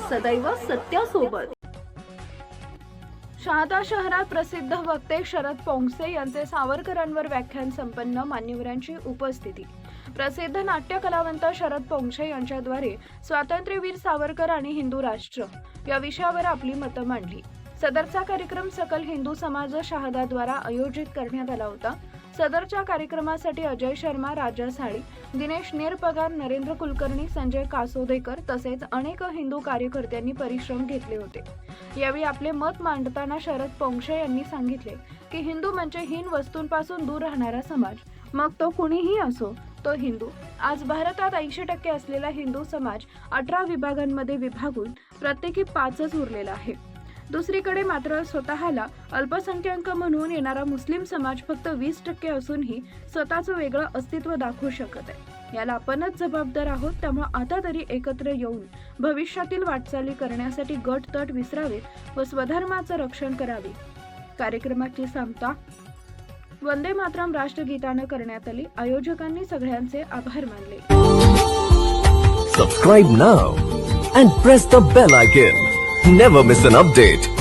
सदैव सत्यासोबत। शहादा शहरात प्रसिद्ध वक्ते शरद पोंक्षे यांचे सावरकरांवर व्याख्यान संपन्न, मान्यवरांची उपस्थिती। प्रसिद्ध नाट्य कलावंत शरद पोंक्षे यांच्याद्वारे स्वातंत्र्यवीर सावरकर आणि हिंदू राष्ट्र या विषयावर आपली मतं मांडली। सदरचा कार्यक्रम सकल हिंदू समाज शहादाद्वारा आयोजित करण्यात आला होता। सदरच्या कार्यक्रमासाठी अजय शर्मा, राजा साळी, दिनेश नेरपगार, नरेंद्र कुलकर्णी, संजय कासोदेकर तसेच अनेक हिंदू कार्यकर्त्यांनी परिश्रम घेतले होते। यावेळी आपले मत मांडताना शरद पोंक्षे यांनी सांगितले की हिंदू म्हणजे हीन वस्तूंपासून दूर राहणारा समाज, मग तो कुणीही असो, तो हिंदू। आज भारतात 80% असलेला हिंदू समाज 18 विभागांमध्ये विभागून प्रत्येकी 5च उरलेला आहे। दुसरीकडे मात्र स्वतःला अल्पसंख्याक म्हणून येणारा मुस्लिम समाज फक्त 20% असूनही स्वतःचं वेगळं अस्तित्व दाखवू शकत आहे। याला आपणच जबाबदार आहोत। त्यामुळे आता तरी एकत्र येऊन भविष्यातील वाटचाली करण्यासाठी गट तट विसरावेत व स्वधर्माचं रक्षण करावे। कार्यक्रमाची सांगता वंदे मातरम राष्ट्रगीतानं करण्यात आली। आयोजकांनी सगळ्यांचे आभार मानले। Subscribe now and press the bell icon. Never miss an update.